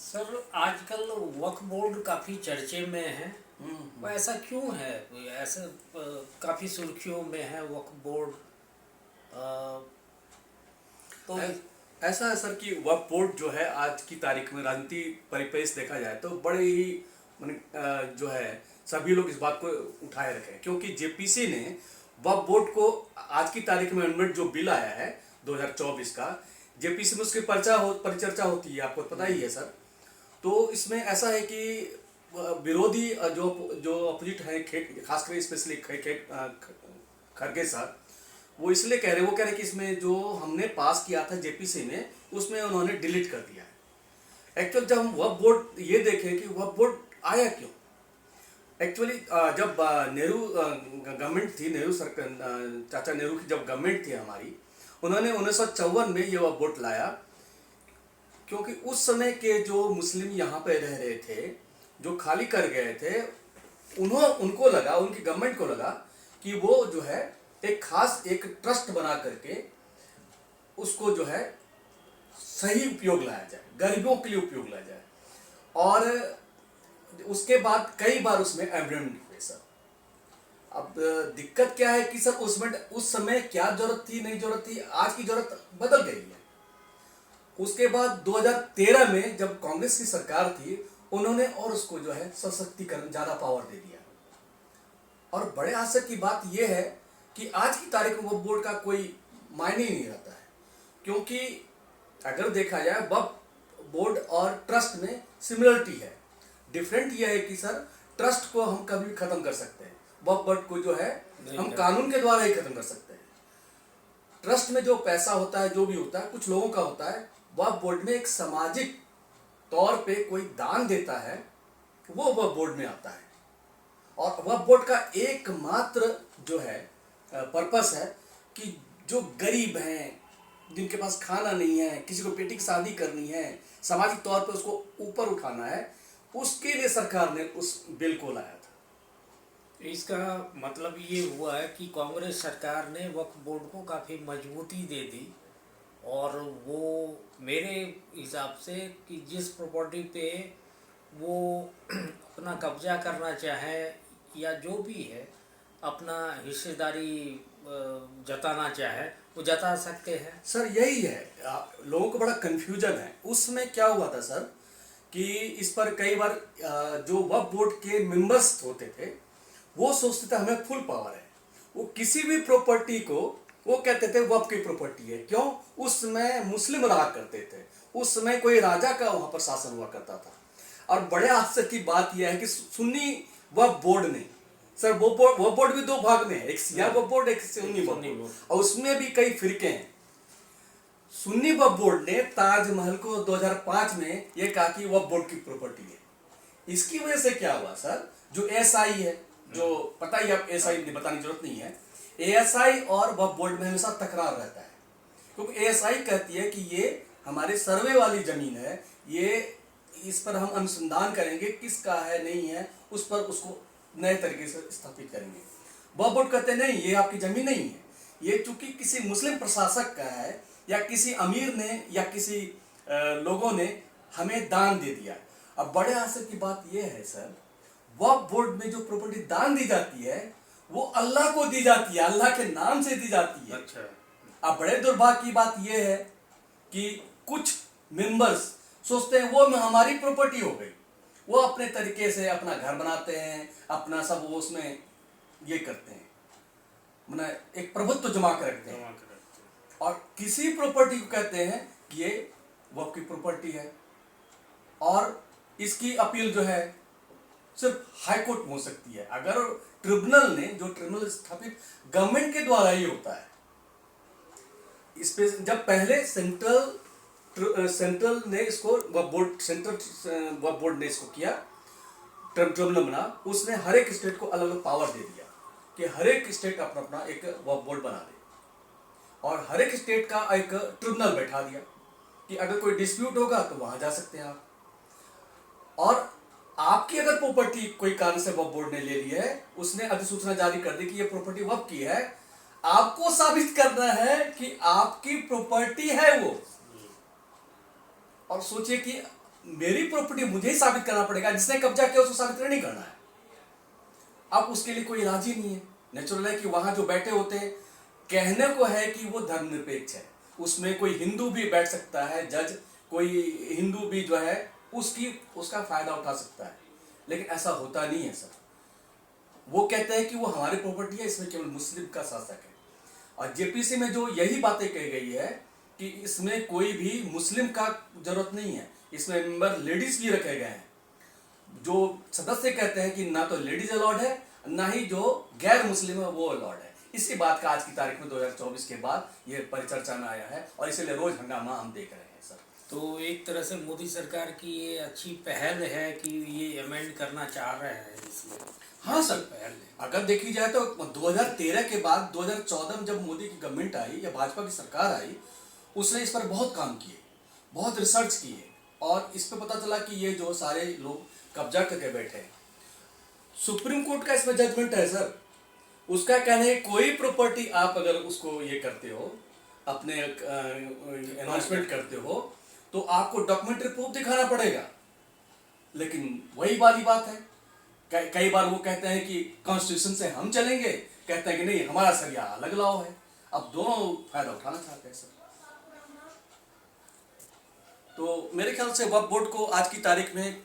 Sir आजकल वक्फ board काफ़ी चर्चे में है। वो ऐसा क्यों है? ऐसे काफ़ी सुर्खियों में है वक्फ बोर्ड। अ, तो ऐ- ऐसा है सर कि वक्फ बोर्ड जो है आज की तारीख में राजनीति परिपेक्ष देखा जाए तो बड़े ही जो है सभी लोग इस बात को उठाए रखे हैं, क्योंकि जेपीसी ने वक्फ बोर्ड को आज की तारीख में अमेंडमेंट जो बिल आया है 2024 का, जेपीसी में उसकी परिचर्चा होती है, आपको पता ही है सर। तो इसमें ऐसा है कि विरोधी जो जो अपोजिट है, खासकर स्पेशली खड़गे साहब, वो इसलिए कह रहे हैं, वो कह रहे हैं कि इसमें जो हमने पास किया था जेपीसी में उसमें उन्होंने डिलीट कर दिया है। एक्चुअल जब हम वक्फ बोर्ड ये देखें कि वक्फ बोर्ड आया क्यों, एक्चुअली जब नेहरू गवर्नमेंट थी, नेहरू सरकार, चाचा नेहरू की जब गवर्नमेंट थी हमारी, उन्होंने 1954 में ये वक्फ बोर्ड लाया, क्योंकि उस समय के जो मुस्लिम यहाँ पे रह रहे थे, जो खाली कर गए थे, उनको लगा, उनकी गवर्नमेंट को लगा कि वो जो है एक खास एक ट्रस्ट बना करके उसको जो है सही उपयोग लाया जाए, गरीबों के लिए उपयोग लाया जाए। और उसके बाद कई बार उसमें अमेंडमेंट हुए सर। अब दिक्कत क्या है कि सर उसमें उस समय क्या जरूरत थी, नहीं जरूरत थी, आज की जरूरत बदल गई है। उसके बाद 2013 में जब कांग्रेस की सरकार थी, उन्होंने और उसको जो है सशक्तिकरण, ज्यादा पावर दे दिया। और बड़े आश्चर्य की बात यह है कि आज की तारीख में वक्फ बोर्ड का कोई मायने ही नहीं रहता है, क्योंकि अगर देखा जाए वक्फ बोर्ड और ट्रस्ट में सिमिलरिटी है। डिफरेंट यह है कि सर ट्रस्ट को हम कभी भी खत्म कर सकते हैं, वक्फ बोर्ड को जो है हम कानून के द्वारा ही खत्म कर सकते हैं। ट्रस्ट में जो पैसा होता है, जो भी होता है, कुछ लोगों का होता है। वक्फ बोर्ड में एक सामाजिक तौर पे कोई दान देता है, वो वक्फ बोर्ड में आता है। और वक्फ बोर्ड का एकमात्र जो है पर्पस है कि जो गरीब हैं, जिनके पास खाना नहीं है, किसी को बेटी की शादी करनी है, सामाजिक तौर पे उसको ऊपर उठाना है, उसके लिए सरकार ने उस बिल को लाया था। इसका मतलब ये हुआ है कि कांग्रेस सरकार ने वक्फ बोर्ड को काफ़ी मजबूती दे दी। और वो मेरे हिसाब से कि जिस प्रॉपर्टी पे वो अपना कब्जा करना चाहे या जो भी है, अपना हिस्सेदारी जताना चाहे, वो जता सकते हैं। सर यही है, लोगों को बड़ा कंफ्यूजन है। उसमें क्या हुआ था सर कि इस पर कई बार जो वक्फ बोर्ड के मेंबर्स होते थे, वो सोचते थे हमें फुल पावर है, वो किसी भी प्रॉपर्टी को वो कहते थे वक्फ की प्रॉपर्टी है। क्यों? उस समय मुस्लिम रहा करते थे, उस समय कोई राजा का वहां पर शासन हुआ करता था। और बड़े आश्चर्य की बात यह है कि सुन्नी वक्फ बोर्ड ने, सर वो बोर्ड भी दो भाग में है, एक शिया वक्फ बोर्ड, एक सुन्नी वक्फ बोर्ड, और उसमें भी कई फिरके हैं। सुन्नी वक्फ बोर्ड ने ताजमहल को 2005 में यह कहा कि वक्फ बोर्ड की प्रॉपर्टी है। इसकी वजह से क्या हुआ सर, जो एएसआई है, जो पता ही आप एएसआई बताने की जरूरत नहीं है, एएसआई और वक्फ बोर्ड में हमेशा तकरार रहता है, क्योंकि एएसआई कहती है कि ये हमारे सर्वे वाली जमीन है, ये इस पर हम अनुसंधान करेंगे किसका है नहीं है, उस पर उसको नए तरीके से स्थापित करेंगे। वक्फ बोर्ड कहते हैं नहीं, ये आपकी जमीन नहीं है, ये चूंकि किसी मुस्लिम प्रशासक का है, या किसी अमीर ने या किसी लोगों ने हमें दान दे दिया। अब बड़े आश्चर्य की बात यह है सर, वक्फ बोर्ड में जो प्रॉपर्टी दान दी जाती है वो अल्लाह को दी जाती है, अल्लाह के नाम से दी जाती है। अच्छा। अब बड़े दुर्भाग्य की बात यह है कि कुछ मेंबर्स सोचते हैं वो हमारी प्रॉपर्टी हो गई, वो अपने तरीके से अपना घर बनाते हैं, अपना सब वो उसमें ये करते हैं, मतलब एक प्रभुत्व जमा कर रखते हैं। और किसी प्रॉपर्टी को कहते हैं कि ये वक्फ की प्रॉपर्टी है, और इसकी अपील जो है सिर्फ हाई कोर्ट में हो सकती है। अगर ट्रिब्यूनल ने, जो ट्रिब्यूनल स्थापित गवर्नमेंट के द्वारा ही होता है, इस पे जब पहले सेंट्रल ने इसको वक्फ बोर्ड, सेंट्रल वक्फ बोर्ड ने इसको किया, ट्रिब्यूनल बना, उसने हर एक स्टेट को अलग अलग पावर दे दिया कि हर एक स्टेट अपना अपना एक वक्फ बोर्ड बना दे, और हर एक स्टेट का एक ट्रिब्यूनल बैठा दिया कि अगर कोई डिस्प्यूट होगा तो वहां जा सकते हैं आप। और आपकी अगर प्रॉपर्टी कोई कारण से वक्फ बोर्ड ने ले ली है, उसने अधिसूचना जारी कर दी कि ये प्रॉपर्टी वक्फ की है, आपको साबित करना है कि आपकी प्रॉपर्टी है वो। और सोचिए कि मेरी प्रॉपर्टी मुझे ही साबित करना पड़ेगा, जिसने कब्जा किया उसको साबित नहीं करना है। अब उसके लिए कोई इलाज ही नहीं है। नेचुरल है कि वहां जो बैठे होते हैं, कहने को है कि वो धर्मनिरपेक्ष है, उसमें कोई हिंदू भी बैठ सकता है जज, कोई हिंदू भी जो है उसका फायदा उठा सकता है, लेकिन ऐसा होता नहीं है सर। वो कहते हैं कि वो हमारी प्रॉपर्टी है, इसमें केवल मुस्लिम का शासक है। और जेपीसी में जो यही बातें कही गई है कि इसमें कोई भी मुस्लिम का जरूरत नहीं है, इसमें मेंबर लेडीज भी रखे गए हैं। जो सदस्य कहते हैं कि ना तो लेडीज अलाउड है, ना ही जो गैर मुस्लिम है वो अलाउड है। इसी बात का आज की तारीख में 2024 के बाद ये परिचर्चा में आया है और इसीलिए रोज हंगामा हम देख रहे हैं सर। तो एक तरह से मोदी सरकार की ये अच्छी पहल है कि ये अमेंड करना चाह रहे हैं इसमें। हाँ सर, पहल है। अगर देखी जाए तो 2013 के बाद 2014 में जब मोदी की गवर्नमेंट आई या भाजपा की सरकार आई, उसने इस पर बहुत काम किए, बहुत रिसर्च किए, और इस पर पता चला कि ये जो सारे लोग कब्जा करके बैठे हैं, सुप्रीम कोर्ट का इसमें जजमेंट है सर। उसका कहना है कोई प्रॉपर्टी आप अगर उसको ये करते हो, अपने अनाउंसमेंट करते हो, तो आपको डॉक्यूमेंट्री प्रूफ दिखाना पड़ेगा। लेकिन वही वाली बात है, कई बार वो कहते हैं कि कॉन्स्टिट्यूशन से हम चलेंगे, कहते हैं कि नहीं हमारा सरिया अलग लाओ है। अब दोनों फायदा उठाना चाहते हैं सर। तो मेरे ख्याल से वक्फ बोर्ड को आज की तारीख में